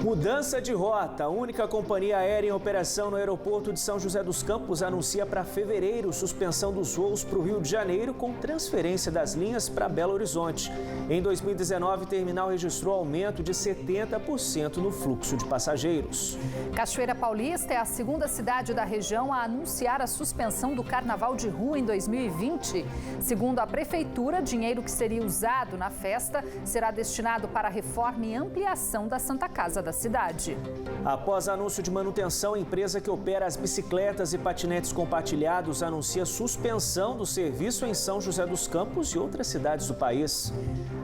Mudança de rota. A única companhia aérea em operação no aeroporto de São José dos Campos anuncia para fevereiro suspensão dos voos para o Rio de Janeiro com transferência das linhas para Belo Horizonte. Em 2019, o terminal registrou aumento de 70% no fluxo de passageiros. Cachoeira Paulista é a segunda cidade da região a anunciar a suspensão do Carnaval de Rua em 2020. Segundo a Prefeitura, dinheiro que seria usado na festa será destinado para a reforma e ampliação da Santa Casa da cidade. Após anúncio de manutenção, a empresa que opera as bicicletas e patinetes compartilhados anuncia suspensão do serviço em São José dos Campos e outras cidades do país.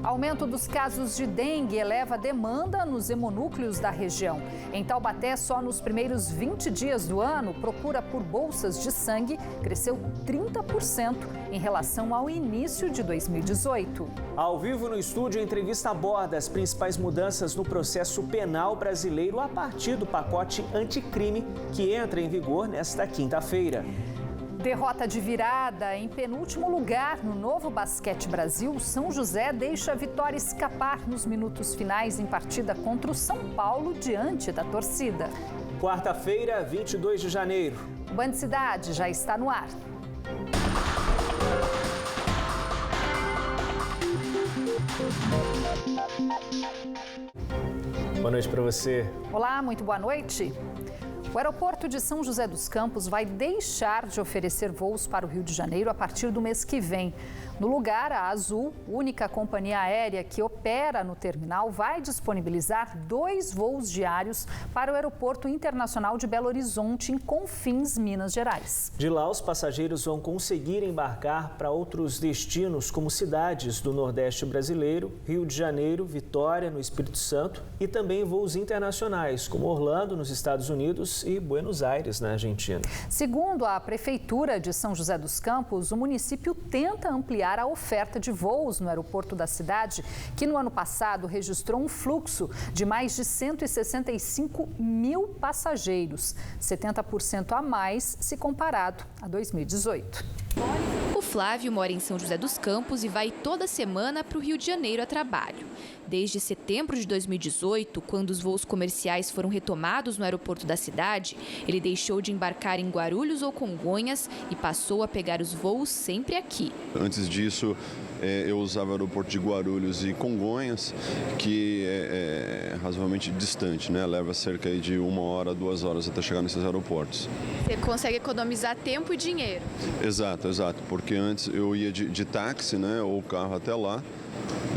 Aumento dos casos de dengue eleva a demanda nos hemonúcleos da região. Em Taubaté, só nos primeiros 20 dias do ano, procura por bolsas de sangue cresceu 30% em relação ao início de 2018. Ao vivo no estúdio, a entrevista aborda as principais mudanças no processo penal brasileiro a partir do pacote anticrime que entra em vigor nesta quinta-feira. Derrota de virada em penúltimo lugar no Novo Basquete Brasil, São José deixa a vitória escapar nos minutos finais em partida contra o São Paulo diante da torcida. Quarta-feira, 22 de janeiro. O Band Cidade já está no ar. Boa noite para você. Olá, muito boa noite. O aeroporto de São José dos Campos vai deixar de oferecer voos para o Rio de Janeiro a partir do mês que vem. No lugar, a Azul, única companhia aérea que opera no terminal, vai disponibilizar 2 voos diários para o Aeroporto Internacional de Belo Horizonte, em Confins, Minas Gerais. De lá, os passageiros vão conseguir embarcar para outros destinos, como cidades do Nordeste brasileiro, Rio de Janeiro, Vitória, no Espírito Santo, e também voos internacionais, como Orlando, nos Estados Unidos, e Buenos Aires, na Argentina. Segundo a Prefeitura de São José dos Campos, o município tenta ampliar a oferta de voos no aeroporto da cidade, que no ano passado registrou um fluxo de mais de 165 mil passageiros, 70% a mais se comparado a 2018. O Flávio mora em São José dos Campos e vai toda semana para o Rio de Janeiro a trabalho. Desde setembro de 2018, quando os voos comerciais foram retomados no aeroporto da cidade, ele deixou de embarcar em Guarulhos ou Congonhas e passou a pegar os voos sempre aqui. Antes disso, eu usava o aeroporto de Guarulhos e Congonhas, que é razoavelmente distante, né? Leva cerca de 1 hora, 2 horas até chegar nesses aeroportos. Você consegue economizar tempo e dinheiro. Exato, porque antes eu ia de táxi, né, ou carro até lá.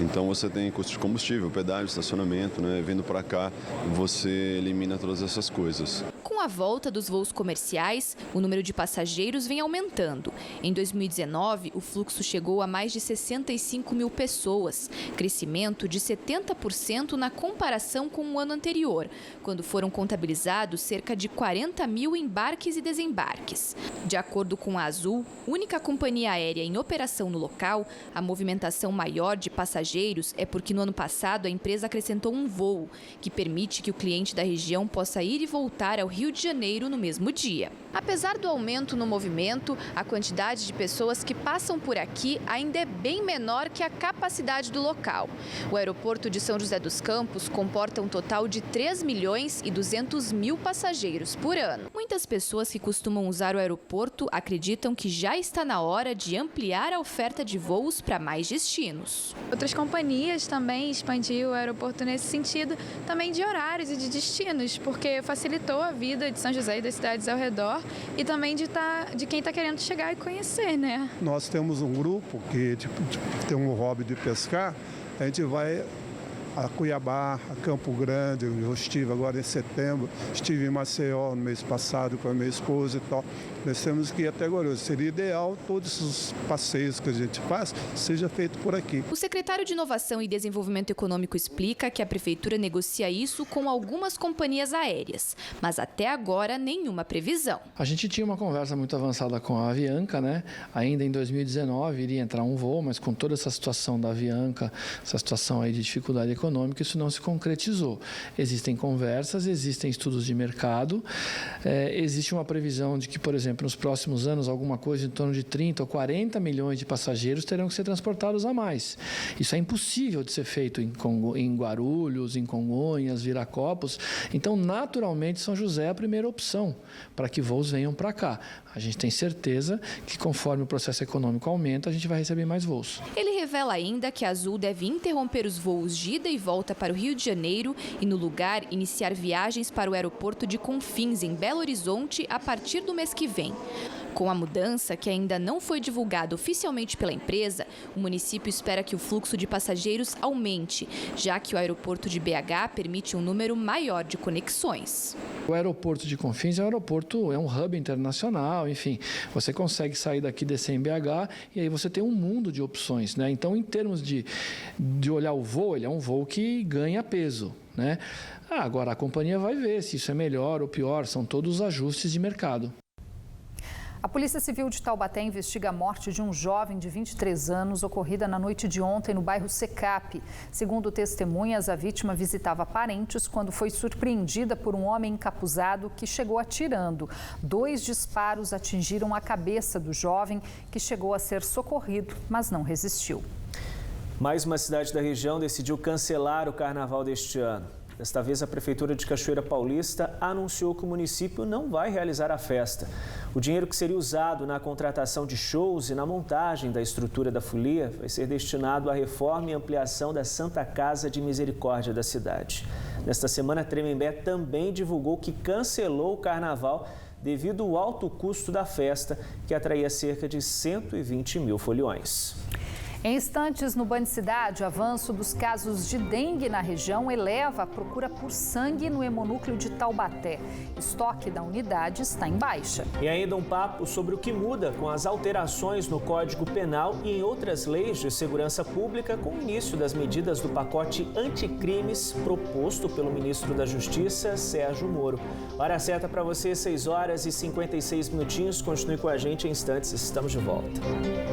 Então você tem custo de combustível, pedágio, estacionamento, né? Vindo para cá, você elimina todas essas coisas. Com a volta dos voos comerciais, o número de passageiros vem aumentando. Em 2019, o fluxo chegou a mais de 65 mil pessoas, crescimento de 70% na comparação com o ano anterior, quando foram contabilizados cerca de 40 mil embarques e desembarques. De acordo com a Azul, única companhia aérea em operação no local, a movimentação maior de passageiros é porque no ano passado a empresa acrescentou um voo, que permite que o cliente da região possa ir e voltar ao Rio de Janeiro no mesmo dia. Apesar do aumento no movimento, a quantidade de pessoas que passam por aqui ainda é bem menor que a capacidade do local. O aeroporto de São José dos Campos comporta um total de 3 milhões e 200 mil passageiros por ano. Muitas pessoas que costumam usar o aeroporto acreditam que já está na hora de ampliar a oferta de voos para mais destinos. Outras companhias também expandiram o aeroporto nesse sentido, também de horários e de destinos, porque facilitou a vida de São José e das cidades ao redor e também de quem está querendo chegar e conhecer, né? Nós temos um grupo que tem um hobby de pescar, a gente vai a Cuiabá, a Campo Grande, eu estive agora em setembro, estive em Maceió no mês passado com a minha esposa e tal. Nós temos que ir até Guarulhos. Seria ideal todos os passeios que a gente faz seja feito por aqui. O secretário de Inovação e Desenvolvimento Econômico explica que a prefeitura negocia isso com algumas companhias aéreas, mas até agora nenhuma previsão. A gente tinha uma conversa muito avançada com a Avianca, né? Ainda em 2019 iria entrar um voo, mas com toda essa situação da Avianca, essa situação aí de dificuldade econômico, isso não se concretizou. Existem conversas, existem estudos de mercado, existe uma previsão de que, por exemplo, nos próximos anos, alguma coisa em torno de 30 ou 40 milhões de passageiros terão que ser transportados a mais. Isso é impossível de ser feito em Guarulhos, em Congonhas, Viracopos. Então, naturalmente, São José é a primeira opção para que voos venham para cá. A gente tem certeza que, conforme o processo econômico aumenta, a gente vai receber mais voos. Ele revela ainda que a Azul deve interromper os voos de ida e volta para o Rio de Janeiro e, no lugar, iniciar viagens para o aeroporto de Confins, em Belo Horizonte, a partir do mês que vem. Com a mudança, que ainda não foi divulgada oficialmente pela empresa, o município espera que o fluxo de passageiros aumente, já que o aeroporto de BH permite um número maior de conexões. O aeroporto de Confins é um hub internacional, enfim, você consegue sair daqui, descer em BH e aí você tem um mundo de opções, né? Então, em termos de olhar o voo, ele é um voo que ganha peso, né? Agora, a companhia vai ver se isso é melhor ou pior, são todos os ajustes de mercado. A Polícia Civil de Taubaté investiga a morte de um jovem de 23 anos ocorrida na noite de ontem no bairro Secap. Segundo testemunhas, a vítima visitava parentes quando foi surpreendida por um homem encapuzado que chegou atirando. 2 disparos atingiram a cabeça do jovem, que chegou a ser socorrido, mas não resistiu. Mais uma cidade da região decidiu cancelar o carnaval deste ano. Desta vez, a Prefeitura de Cachoeira Paulista anunciou que o município não vai realizar a festa. O dinheiro que seria usado na contratação de shows e na montagem da estrutura da folia vai ser destinado à reforma e ampliação da Santa Casa de Misericórdia da cidade. Nesta semana, Tremembé também divulgou que cancelou o carnaval devido ao alto custo da festa, que atraía cerca de 120 mil foliões. Em instantes, no Band Cidade, o avanço dos casos de dengue na região eleva a procura por sangue no hemonúcleo de Taubaté. Estoque da unidade está em baixa. E ainda um papo sobre o que muda com as alterações no Código Penal e em outras leis de segurança pública com o início das medidas do pacote anticrimes proposto pelo ministro da Justiça, Sérgio Moro. Hora certa para você, 6 horas e 56 minutinhos. Continue com a gente em instantes, estamos de volta.